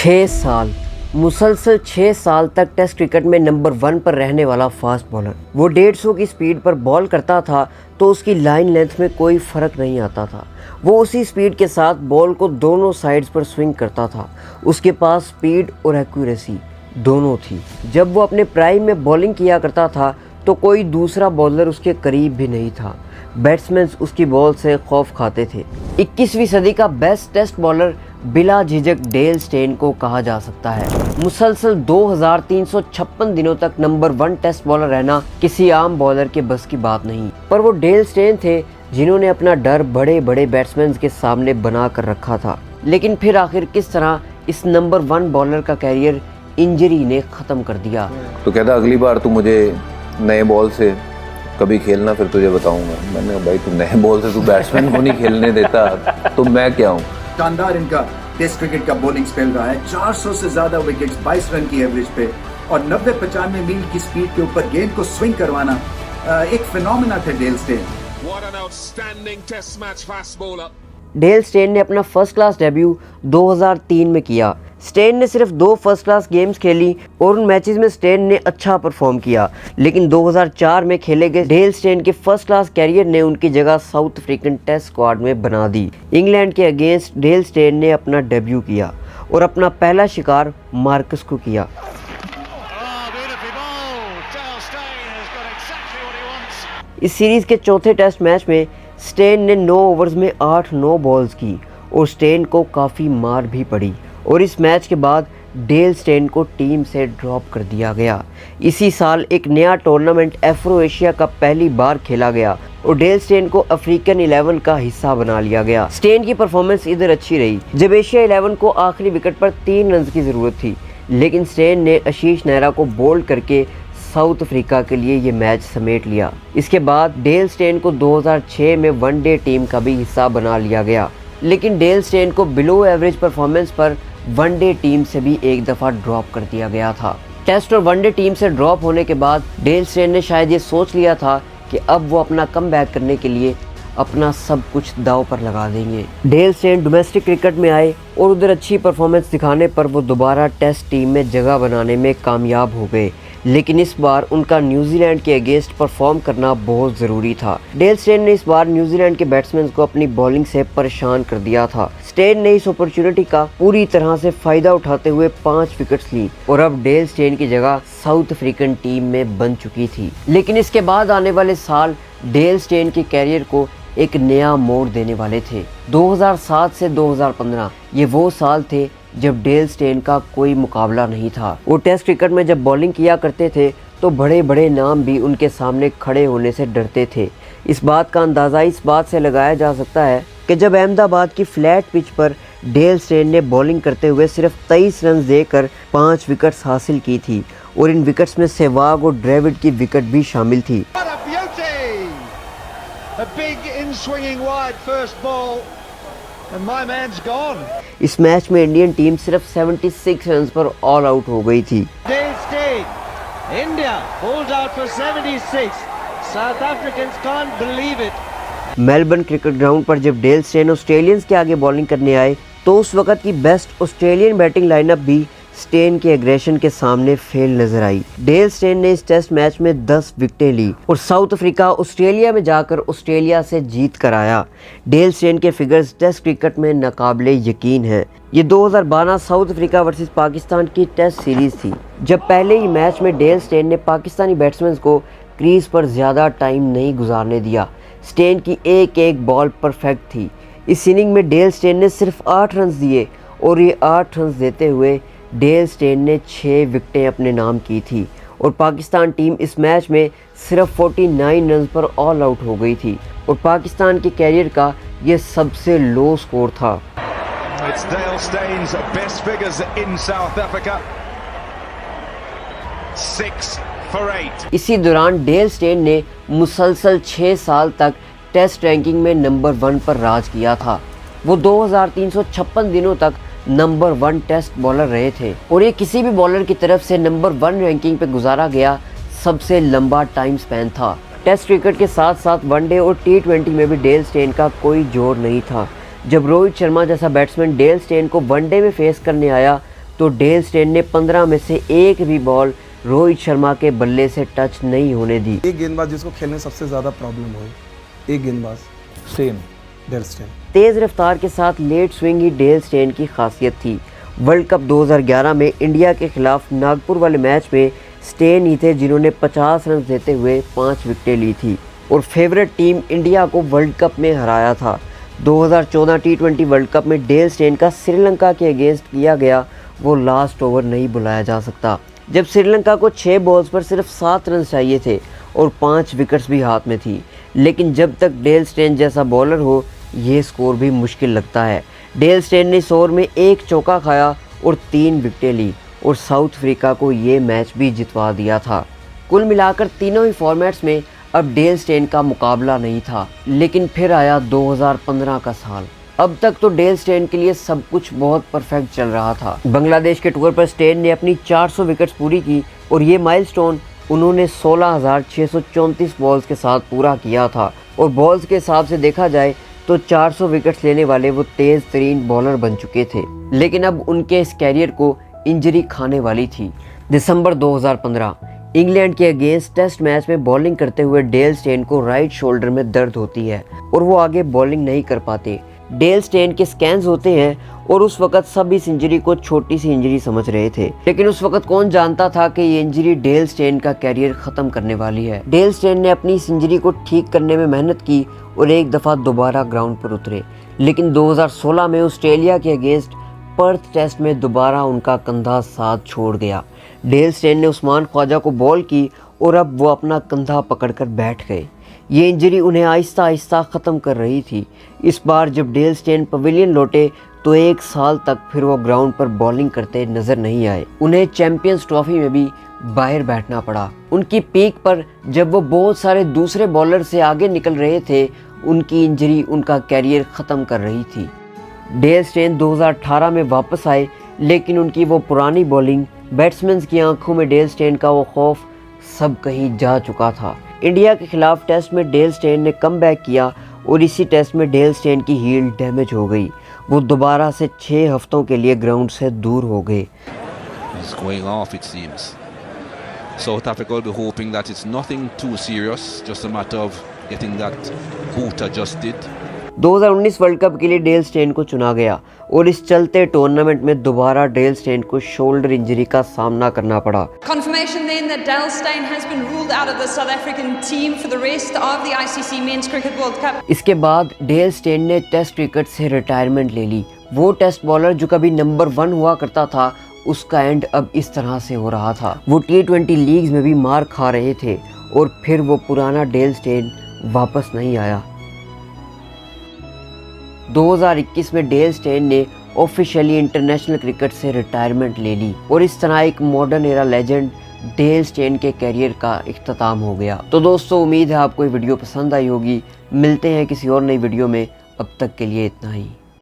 6 साल मुसलसल 6 साल तक टेस्ट क्रिकेट में नंबर 1 पर रहने वाला फास्ट बॉलर। वो 150 की स्पीड पर बॉल करता था तो उसकी लाइन लेंथ में कोई फ़र्क नहीं आता था। वो उसी स्पीड के साथ बॉल को दोनों साइड्स पर स्विंग करता था। उसके पास स्पीड और एक्यूरेसी दोनों थी। जब वो अपने प्राइम में बॉलिंग किया करता था तो कोई दूसरा बॉलर उसके करीब भी नहीं था। बैट्समैन उसकी बॉल से खौफ खाते थे। 21वीं सदी का बेस्ट टेस्ट बॉलर बिला झिझक डेल स्टेन को कहा जा सकता है। मुसलसल 2356 दिनों तक नंबर 1 टेस्ट बॉलर रहना किसी आम बॉलर के बस की बात नहीं, पर वो डेल स्टेन थे जिन्होंने अपना डर बड़े बड़े बैट्समैन के सामने बना कर रखा था। लेकिन फिर आखिर किस तरह इस नंबर 1 बॉलर का कैरियर इंजरी ने ख़त्म कर दिया। तो कहता अगली बार तू मुझे नए बॉल से कभी खेलना, फिर तुझे बताऊंगा। मैंने कहा भाई तू नए बॉल से तू बैट्समैन को नहीं खेलने देता तो मैं क्या हूँ। शानदार इनका टेस्ट क्रिकेट का बॉलिंग स्पेल रहा है। 400 से ज्यादा विकेट्स 22 रन की एवरेज पे और 90-95 मील की स्पीड के ऊपर गेंद को स्विंग करवाना एक फिनोमेना थे डेल स्टेन। डेल स्टेन ने अपना फर्स्ट क्लास डेब्यू 2003 में किया। स्टेन ने सिर्फ 2 फर्स्ट क्लास गेम्स खेली और उन मैचेस में स्टेन ने अच्छा परफॉर्म किया, लेकिन 2004 में खेले गए डेल स्टेन के फर्स्ट क्लास कैरियर ने उनकी जगह साउथ अफ्रीकन टेस्ट स्क्वाड में बना दी। इंग्लैंड के अगेंस्ट डेल स्टेन ने अपना डेब्यू किया और अपना पहला शिकार मार्कस को किया। इस सीरीज के चौथे टेस्ट मैच में स्टेन ने 9 ओवर्स में 8 नो बॉल्स की और स्टेन को काफ़ी मार भी पड़ी और इस मैच के बाद डेल स्टेन को टीम से ड्रॉप कर दिया गया। इसी साल एक नया टूर्नामेंट एफ्रो एशिया का पहली बार खेला गया और डेल स्टेन को अफ्रीकन 11 का हिस्सा बना लिया गया। स्टेन की परफॉर्मेंस इधर अच्छी रही जब एशिया 11 को आखिरी विकेट पर 3 रन की ज़रूरत थी, लेकिन स्टेन ने आशीष नेहरा को बोल्ड करके साउथ अफ्रीका के लिए ये मैच समेट लिया। इसके बाद डेल स्टेन को 2006 में वनडे टीम का भी हिस्सा बना लिया गया, लेकिन डेल स्टेन को बिलो एवरेज परफॉर्मेंस पर वनडे टीम से भी एक दफ़ा ड्रॉप कर दिया गया था। टेस्ट और वनडे टीम से ड्रॉप होने के बाद डेल स्टेन ने शायद ये सोच लिया था कि अब वो अपना कमबैक करने के लिए अपना सब कुछ दांव पर लगा देंगे। डेल स्टेन डोमेस्टिक क्रिकेट में आए और उधर अच्छी परफॉर्मेंस दिखाने पर वो दोबारा टेस्ट टीम में जगह बनाने में कामयाब हो गए, लेकिन इस बार उनका न्यूजीलैंड के अगेंस्ट परफॉर्म करना बहुत ज़रूरी था। डेल स्टेन ने इस बार न्यूजीलैंड के बैट्समैन को अपनी बॉलिंग से परेशान कर दिया था। स्टेन ने इस अपॉर्चुनिटी का पूरी तरह से फ़ायदा उठाते हुए 5 विकेट्स ली और अब डेल स्टेन की जगह साउथ अफ्रीकन टीम में बन चुकी थी। लेकिन इसके बाद आने वाले साल डेल स्टेन के कैरियर को एक नया मोड़ देने वाले थे। 2007 से 2015 ये वो साल थे जब डेल स्टेन का कोई मुकाबला नहीं था। वो टेस्ट क्रिकेट में जब बॉलिंग किया करते थे तो बड़े बड़े नाम भी उनके सामने खड़े होने से डरते थे। इस बात का अंदाज़ा इस बात से लगाया जा सकता है कि जब अहमदाबाद की फ्लैट पिच पर डेल स्टेन ने बॉलिंग करते हुए सिर्फ 23 रन देकर 5 विकेट्स हासिल की थी और इन विकेट्स में सहवाग और ड्रेविड की विकेट भी शामिल थी। इस मैच में इंडियन टीम सिर्फ 76 रन पर ऑल आउट हो गई थी। मेलबर्न क्रिकेट ग्राउंड पर जब डेल स्टेन ऑस्ट्रेलियंस के आगे बॉलिंग करने आए तो उस वक्त की बेस्ट ऑस्ट्रेलियन बैटिंग लाइनअप भी स्टेन के एग्रेशन के सामने फेल नजर आई। डेल स्टेन ने इस टेस्ट मैच में 10 विकेटें ली और साउथ अफ्रीका ऑस्ट्रेलिया में जाकर ऑस्ट्रेलिया से जीत कर आया। डेल स्टेन के फिगर्स टेस्ट क्रिकेट में नाकाबिले यकीन हैं। ये 2012 साउथ अफ्रीका वर्सेस पाकिस्तान की टेस्ट सीरीज थी जब पहले ही मैच में डेल स्टेन ने पाकिस्तानी बैट्समैन को क्रीज पर ज़्यादा टाइम नहीं गुजारने दिया। स्टेन की एक एक बॉल परफेक्ट थी। इस इनिंग में डेल स्टेन ने सिर्फ 8 रन दिए और ये 8 रन देते हुए डेल स्टेन ने 6 विकेटें अपने नाम की थी और पाकिस्तान टीम इस मैच में सिर्फ 49 रन पर ऑल आउट हो गई थी और पाकिस्तान के कैरियर का ये सबसे लो स्कोर था। इसी दौरान डेल स्टेन ने मुसलसल 6 साल तक टेस्ट रैंकिंग में नंबर 1 पर राज किया था। वो 2356 दिनों तक नंबर 1 टेस्ट बॉलर रहे थे और ये किसी भी बॉलर की तरफ से नंबर 1 रैंकिंग पे गुजारा गया सबसे लंबा टाइम स्पैन था। टेस्ट क्रिकेट के साथ साथ वनडे और T20 में भी डेल स्टेन का कोई जोर नहीं था। जब रोहित शर्मा जैसा बैट्समैन डेल स्टेन को वनडे में फेस करने आया तो डेल स्टेन ने 15 में से एक भी बॉल रोहित शर्मा के बल्ले से टच नहीं होने दी। एक गेंदबाज जिसको खेलने में सबसे ज़्यादा प्रॉब्लम हुई, एक गेंदबाज स्टेन, डेल स्टेन। तेज़ रफ्तार के साथ लेट स्विंग ही डेल स्टेन की खासियत थी। वर्ल्ड कप 2011 में इंडिया के खिलाफ नागपुर वाले मैच में स्टेन ही थे जिन्होंने 50 रन देते हुए 5 विकेटें ली थी और फेवरेट टीम इंडिया को वर्ल्ड कप में हराया था। 2014 T20 वर्ल्ड कप में डेल स्टेन का श्रीलंका के अगेंस्ट किया गया वो लास्ट ओवर नहीं बुलाया जा सकता, जब श्रीलंका को 6 बॉल्स पर सिर्फ 7 रन चाहिए थे और 5 विकेट्स भी हाथ में थी। लेकिन जब तक डेल स्टेन जैसा बॉलर हो ये स्कोर भी मुश्किल लगता है। डेल स्टेन ने इस ओवर में 1 चौका खाया और 3 विकेटें ली और साउथ अफ्रीका को ये मैच भी जितवा दिया था। कुल मिलाकर तीनों ही फॉर्मेट्स में अब डेल स्टेन का मुकाबला नहीं था। लेकिन फिर आया 2015 का साल। अब तक तो डेल स्टेन के लिए सब कुछ बहुत परफेक्ट चल रहा था। बांग्लादेश के टूर पर स्टेन ने अपनी 400 विकेट्स पूरी की और ये माइलस्टोन उन्होंने 16,634 बॉल्स के साथ पूरा किया था और बॉल्स के हिसाब से देखा जाए तो 400 विकेट्स लेने वाले वो तेज़ तरीन बॉलर बन चुके थे। लेकिन अब उनके इस कैरियर को इंजरी खाने वाली थी। दिसंबर 2015 इंग्लैंड के अगेंस्ट टेस्ट मैच में बॉलिंग करते हुए डेल स्टेन को राइट शोल्डर में दर्द होती है और वो आगे बॉलिंग नहीं कर पाते। डेल स्टेन के स्कैन्स होते हैं और उस वक्त सब इस इंजरी को छोटी सी इंजरी समझ रहे थे, लेकिन उस वक्त कौन जानता था कि ये इंजरी डेल स्टेन का कैरियर ख़त्म करने वाली है। डेल स्टेन ने अपनी इस इंजरी को ठीक करने में मेहनत की और एक दफ़ा दोबारा ग्राउंड पर उतरे, लेकिन 2016 में ऑस्ट्रेलिया के अगेंस्ट पर्थ टेस्ट में दोबारा उनका कंधा साथ छोड़ गया। डेल स्टेन ने उस्मान ख्वाजा को बॉल की और अब वो अपना कंधा पकड़कर बैठ गए। ये इंजरी उन्हें आहिस्ता आहिस्ता ख़त्म कर रही थी। इस बार जब डेल स्टेन पवेलियन लौटे तो 1 साल तक फिर वो ग्राउंड पर बॉलिंग करते नजर नहीं आए। उन्हें चैंपियंस ट्रॉफी में भी बाहर बैठना पड़ा। उनकी पीक पर जब वो बहुत सारे दूसरे बॉलर से आगे निकल रहे थे, उनकी इंजरी उनका कैरियर ख़त्म कर रही थी। डेल स्टेन 2018 में वापस आए, लेकिन उनकी वो पुरानी बॉलिंग, बैट्समैन की आंखों में डेल स्टेन का वो खौफ सब कहीं जा चुका था। इंडिया के खिलाफ टेस्ट में डेल स्टेन ने कमबैक किया और इसी टेस्ट में डेल स्टेन की हील डैमेज हो गई। वो दोबारा से 6 हफ्तों के लिए ग्राउंड से दूर हो गए। It's going off, it seems. South Africa will be hoping that it's nothing too serious, just a matter of getting that boot adjusted. 2019 world cup के लिए डेल स्टेन को चुना गया और इस चलते टूर्नामेंट में दोबारा डेल स्टेन को शोल्डर इंजरी का सामना करना पड़ा। Confirmation then that Dale Steyn has been ruled out of the South African team for the rest of the ICC Men's Cricket World Cup. इसके बाद डेल स्टेन ने टेस्ट क्रिकेट से retirement ले ली। वो टेस्ट बॉलर जो कभी number 1 हुआ करता था, उसका एंड अब इस तरह से हो रहा था। वो T20 लीग्स में भी मार खा रहे थे और फिर वो पुराना डेल स्टेन वापस नहीं आया। 2021 में डेल स्टेन ने ऑफिशियली इंटरनेशनल क्रिकेट से रिटायरमेंट ले ली और इस तरह एक modern era legend Dale Steyn के कैरियर का इख्तिताम हो गया। तो दोस्तों, उम्मीद है आपको ये वीडियो पसंद आई होगी। मिलते हैं किसी और नई वीडियो में, अब तक के लिए इतना ही।